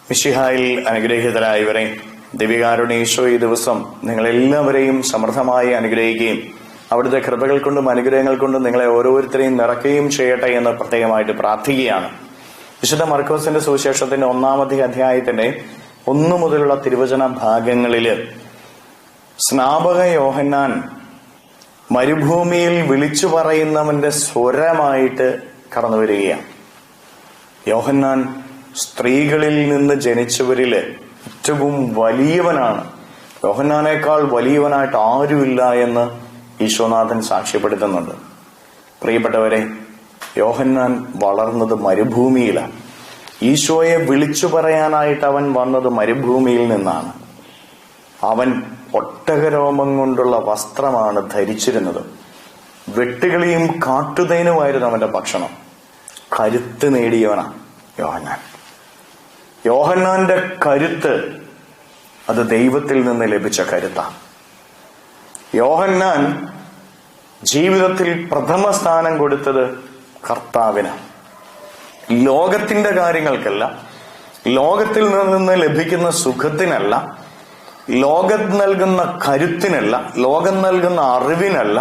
മിശിഹായിൽ അനുഗ്രഹീതരായവരെ, ദിവ്യകാരുണ്യ ഈശോ ഈ ദിവസം നിങ്ങളെല്ലാവരെയും സമൃദ്ധമായി അനുഗ്രഹിക്കുകയും അവിടുത്തെ കൃപകൾ കൊണ്ടും അനുഗ്രഹങ്ങൾ കൊണ്ടും നിങ്ങളെ ഓരോരുത്തരെയും നിറയ്ക്കുകയും ചെയ്യട്ടെ എന്ന് പ്രത്യേകമായിട്ട് പ്രാർത്ഥിക്കുകയാണ്. വിശുദ്ധ മർക്കോസിന്റെ സുവിശേഷത്തിന്റെ 1-ാമത്തെ അധ്യായത്തിന്റെ 1 മുതലുള്ള തിരുവചന ഭാഗങ്ങളില് സ്നാപക യോഹന്നാൻ മരുഭൂമിയിൽ വിളിച്ചു പറയുന്നവന്റെ സ്വരമായിട്ട് കടന്നു വരികയാണ്. യോഹന്നാൻ സ്ത്രീകളിൽ നിന്ന് ജനിച്ചവരില് ഏറ്റവും വലിയവനാണ്. യോഹന്നാനേക്കാൾ വലിയവനായിട്ട് ആരുമില്ല എന്ന് ഈശോനാഥൻ സാക്ഷ്യപ്പെടുത്തുന്നുണ്ട്. പ്രിയപ്പെട്ടവരെ, യോഹന്നാൻ വളർന്നത് മരുഭൂമിയിലാണ്. ഈശോയെ വിളിച്ചു പറയാനായിട്ട് അവൻ വന്നത് മരുഭൂമിയിൽ നിന്നാണ്. അവൻ ഒട്ടകരോമം കൊണ്ടുള്ള വസ്ത്രമാണ് ധരിച്ചിരുന്നത്. വെട്ടുകിളിയും കാട്ടുതേനുമായിരുന്നു അവന്റെ ഭക്ഷണം. കരുത്ത് നേടിയവനാണ് യോഹന്നാൻ. യോഹന്നാന്റെ കരുത്ത് അത് ദൈവത്തിൽ നിന്ന് ലഭിച്ച കരുത്താണ്. യോഹന്നാൻ ജീവിതത്തിൽ പ്രഥമ സ്ഥാനം കൊടുത്തത് കർത്താവിനാണ്. ലോകത്തിന്റെ കാര്യങ്ങൾക്കല്ല, ലോകത്തിൽ നിന്ന് ലഭിക്കുന്ന സുഖത്തിനല്ല, ലോകം നൽകുന്ന കരുത്തിനല്ല, ലോകം നൽകുന്ന അറിവിനല്ല,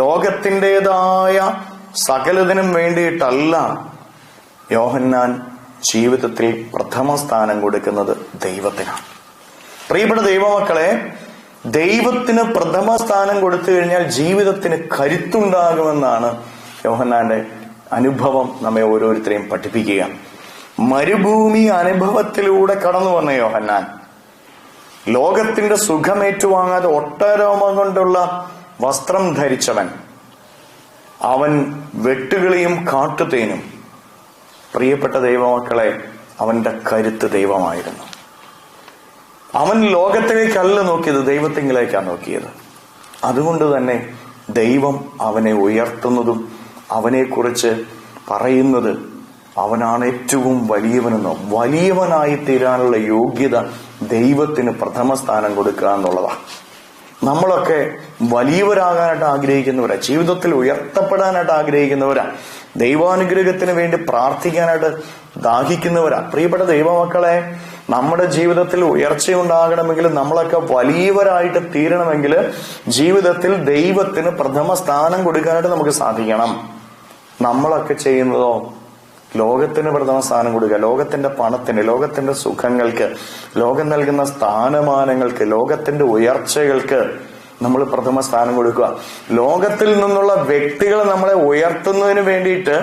ലോകത്തിൻ്റെതായ സകലതിനും വേണ്ടിയിട്ടല്ല യോഹന്നാൻ ജീവിതത്തിൽ പ്രഥമ സ്ഥാനം കൊടുക്കുന്നത് ദൈവത്തിനാണ്. പ്രിയപ്പെട്ട ദൈവമക്കളെ, ദൈവത്തിന് പ്രഥമ സ്ഥാനം കൊടുത്തു കഴിഞ്ഞാൽ ജീവിതത്തിന് കരുത്തുണ്ടാകുമെന്നാണ് യോഹന്നാന്റെ അനുഭവം നമ്മെ ഓരോരുത്തരെയും പഠിപ്പിക്കുക. മരുഭൂമി അനുഭവത്തിലൂടെ കടന്നു വന്ന യോഹന്നാൻ ലോകത്തിന്റെ സുഖമേറ്റുവാങ്ങാതെ ഒട്ടരോമം കൊണ്ടുള്ള വസ്ത്രം ധരിച്ചവൻ. അവൻ വെട്ടുകിളിയും കാട്ടുതേനും. പ്രിയപ്പെട്ട ദൈവമക്കളെ, അവന്റെ കരുത്ത് ദൈവമായിരുന്നു. അവൻ ലോകത്തിലേക്കല്ല നോക്കിയത്, ദൈവത്തിങ്കിലേക്കാണ് നോക്കിയത്. അതുകൊണ്ട് തന്നെ ദൈവം അവനെ ഉയർത്തുന്നതും അവനെക്കുറിച്ച് പറയുന്നത് അവനാണ് ഏറ്റവും വലിയവനെന്നോ, വലിയവനായി തീരാനുള്ള യോഗ്യത ദൈവത്തിന് പ്രഥമ സ്ഥാനം കൊടുക്കുക എന്നുള്ളതാണ്. നമ്മളൊക്കെ വലിയവരാകാനായിട്ട് ആഗ്രഹിക്കുന്നവരാ, ജീവിതത്തിൽ ഉയർത്തപ്പെടാനായിട്ട് ആഗ്രഹിക്കുന്നവരാ, ദൈവാനുഗ്രഹത്തിന് വേണ്ടി പ്രാർത്ഥിക്കാനായിട്ട് ദാഹിക്കുന്നവരാ. പ്രിയപ്പെട്ട ദൈവമക്കളെ, നമ്മുടെ ജീവിതത്തിൽ ഉയർച്ചയുണ്ടാകണമെങ്കിൽ, നമ്മളൊക്കെ വലിയവരായിട്ട് തീരണമെങ്കിൽ ജീവിതത്തിൽ ദൈവത്തിന് പ്രഥമ സ്ഥാനം കൊടുക്കാനായിട്ട് നമുക്ക് സാധിക്കണം. നമ്മളൊക്കെ ചെയ്യുന്നതോ ലോകത്തിന് പ്രഥമ സ്ഥാനം കൊടുക്കുക, ലോകത്തിന്റെ പണത്തിന്, ലോകത്തിന്റെ സുഖങ്ങൾക്ക്, ലോകം നൽകുന്ന സ്ഥാനമാനങ്ങൾക്ക്, ലോകത്തിന്റെ ഉയർച്ചകൾക്ക് നമ്മൾ പ്രഥമ സ്ഥാനം കൊടുക്കുക. ലോകത്തിൽ നിന്നുള്ള വ്യക്തികൾ നമ്മളെ ഉയർത്തുന്നതിന് വേണ്ടിയിട്ട്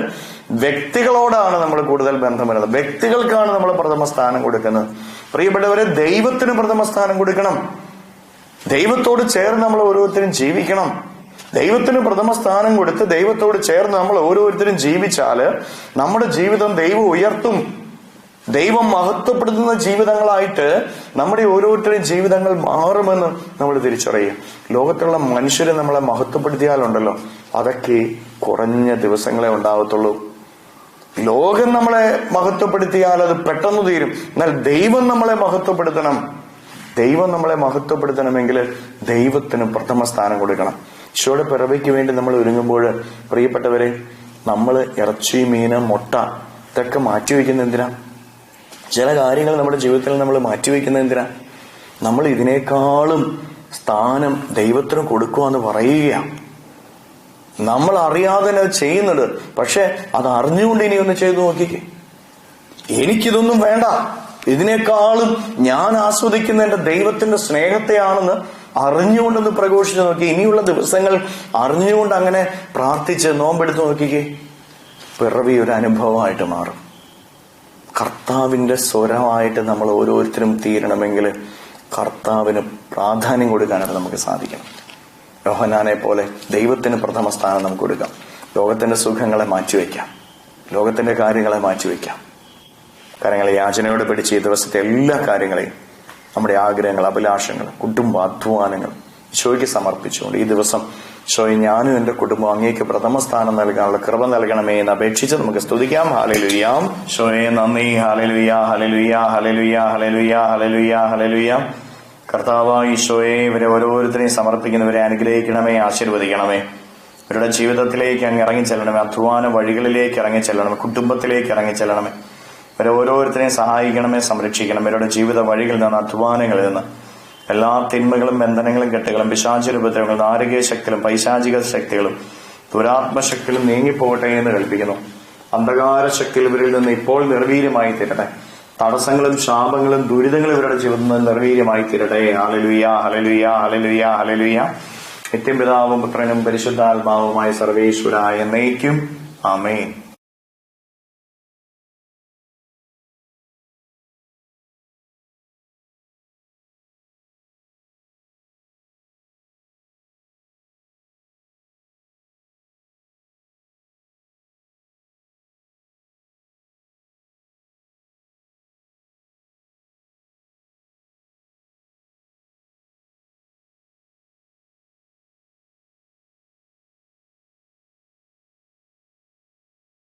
വ്യക്തികളോടാണ് നമ്മൾ കൂടുതൽ ബന്ധം വരുന്നത്, വ്യക്തികൾക്കാണ് നമ്മൾ പ്രഥമ സ്ഥാനം കൊടുക്കുന്നത്. പ്രിയപ്പെട്ടവരെ, ദൈവത്തിന് പ്രഥമ സ്ഥാനം കൊടുക്കണം. ദൈവത്തോട് ചേർന്ന് നമ്മൾ ഓരോരുത്തരും ജീവിക്കണം. ദൈവത്തിന് പ്രഥമ സ്ഥാനം കൊടുത്ത് ദൈവത്തോട് ചേർന്ന് നമ്മൾ ഓരോരുത്തരും ജീവിച്ചാല് നമ്മുടെ ജീവിതം ദൈവം ഉയർത്തും. ദൈവം മഹത്വപ്പെടുത്തുന്ന ജീവിതങ്ങളായിട്ട് നമ്മുടെ ഓരോരുത്തരുടെയും ജീവിതങ്ങൾ മാറുമെന്ന് നമ്മൾ തിരിച്ചറിയുക. ലോകത്തുള്ള മനുഷ്യരെ നമ്മളെ മഹത്വപ്പെടുത്തിയാലുണ്ടല്ലോ, അതൊക്കെ കുറഞ്ഞ ദിവസങ്ങളെ ഉണ്ടാകത്തുള്ളൂ. ലോകം നമ്മളെ മഹത്വപ്പെടുത്തിയാൽ അത് പെട്ടെന്ന് തീരും. എന്നാൽ ദൈവം നമ്മളെ മഹത്വപ്പെടുത്തണം. ദൈവം നമ്മളെ മഹത്വപ്പെടുത്തണമെങ്കിൽ ദൈവത്തിന് പ്രഥമ സ്ഥാനം കൊടുക്കണം. ഈശോയുടെ പിറവിക്ക് വേണ്ടി നമ്മൾ ഒരുങ്ങുമ്പോൾ പ്രിയപ്പെട്ടവരെ, നമ്മൾ ഇറച്ചി, മീന്, മുട്ട ഇതൊക്കെ മാറ്റിവെക്കുന്ന എന്തിനാ? ചില കാര്യങ്ങൾ നമ്മുടെ ജീവിതത്തിൽ നമ്മൾ മാറ്റിവെക്കുന്ന എന്തിനാ? നമ്മൾ ഇതിനേക്കാളും സ്ഥാനം ദൈവത്തിന് കൊടുക്കുവാന്ന് പറയുകയാണ്. നമ്മൾ അറിയാതെ അത് ചെയ്യുന്നുണ്ട്. പക്ഷെ അത് അറിഞ്ഞുകൊണ്ട് ഇനി ഒന്ന് ചെയ്തു നോക്കിക്കേ. എനിക്കിതൊന്നും വേണ്ട, ഇതിനേക്കാളും ഞാൻ ആസ്വദിക്കുന്ന എന്റെ ദൈവത്തിന്റെ സ്നേഹത്തെയാണെന്ന് അറിഞ്ഞുകൊണ്ടൊന്ന് പ്രഘോഷിച്ച് നോക്കി. ഇനിയുള്ള ദിവസങ്ങൾ അറിഞ്ഞുകൊണ്ട് അങ്ങനെ പ്രാർത്ഥിച്ച് നോമ്പെടുത്ത് നോക്കിക്കേ. പിറവി ഒരു അനുഭവമായിട്ട് മാറും. കർത്താവിന്റെ സ്വരമായിട്ട് നമ്മൾ ഓരോരുത്തരും തീരണമെങ്കിൽ കർത്താവിന് പ്രാധാന്യം കൊടുക്കാനായിട്ട് നമുക്ക് സാധിക്കണം. യോഹന്നാനെ പോലെ ദൈവത്തിന് പ്രഥമ സ്ഥാനം നമുക്ക് കൊടുക്കാം. ലോകത്തിന്റെ സുഖങ്ങളെ മാറ്റിവെക്കാം, ലോകത്തിന്റെ കാര്യങ്ങളെ മാറ്റിവെക്കാം. കാര്യങ്ങളെ യാചനയോട് പിടിച്ച് ഈ ദിവസത്തെ എല്ലാ കാര്യങ്ങളെയും, നമ്മുടെ ആഗ്രഹങ്ങൾ, അഭിലാഷങ്ങൾ, കുടുംബ അധ്വാനങ്ങൾ ഈശോയ്ക്ക് സമർപ്പിച്ചുകൊണ്ട് ഈ ദിവസം ഈശോയെ, ഞാനും എന്റെ കുടുംബം അങ്ങേക്ക് പ്രഥമ സ്ഥാനം നൽകാനുള്ള കൃപ നൽകണമേ എന്ന് അപേക്ഷിച്ച് നമുക്ക് സ്തുതിക്കാം. ഹല്ലേലൂയ. ഈശോയെ നന്ദി. Hallelujah, hallelujah, hallelujah, hallelujah, hallelujah, hallelujah. കർത്താവായ ഈശോയെ, ഇവരെ ഓരോരുത്തരെയും സമർപ്പിക്കുന്നവരെ അനുഗ്രഹിക്കണമേ, ആശീർവദിക്കണമേ. ഇവരുടെ ജീവിതത്തിലേക്ക് അങ്ങ് ഇറങ്ങിച്ചെല്ലണമേ, അധ്വാന വഴികളിലേക്ക് ഇറങ്ങിച്ചെല്ലണമേ, കുടുംബത്തിലേക്ക് ഇറങ്ങിച്ചെല്ലണമേ. ഇവരെ ഓരോരുത്തരെയും സഹായിക്കണമേ, സംരക്ഷിക്കണം. ഇവരുടെ ജീവിത വഴികളിൽ നിന്ന്, അധ്വാനങ്ങളിൽ നിന്ന് എല്ലാ തിന്മകളും, ബന്ധനങ്ങളും, കെട്ടുകളും, പിശാചുപദ്രവങ്ങളും, നാരകീയ ശക്തികളും, പൈശാചിക ശക്തികളും, ദുരാത്മശക്തികളും നീങ്ങിപ്പോകട്ടെ എന്ന് കൽപ്പിക്കുന്നു. അന്ധകാര ശക്തികൾ ഇവരിൽ നിന്ന് ഇപ്പോൾ നിർവീര്യമായി തീരട്ടെ. തടസ്സങ്ങളും ശാപങ്ങളും ദുരിതങ്ങളും ഇവരുടെ ജീവിതത്തിൽ നിന്ന് നിർവീര്യമായി തീരട്ടെ. Hallelujah, hallelujah, hallelujah, hallelujah. നിത്യം പിതാവും പുത്രനും പരിശുദ്ധാത്മാവുമായ സർവേശ്വരായ എന്നേക്കും ആമേൻ.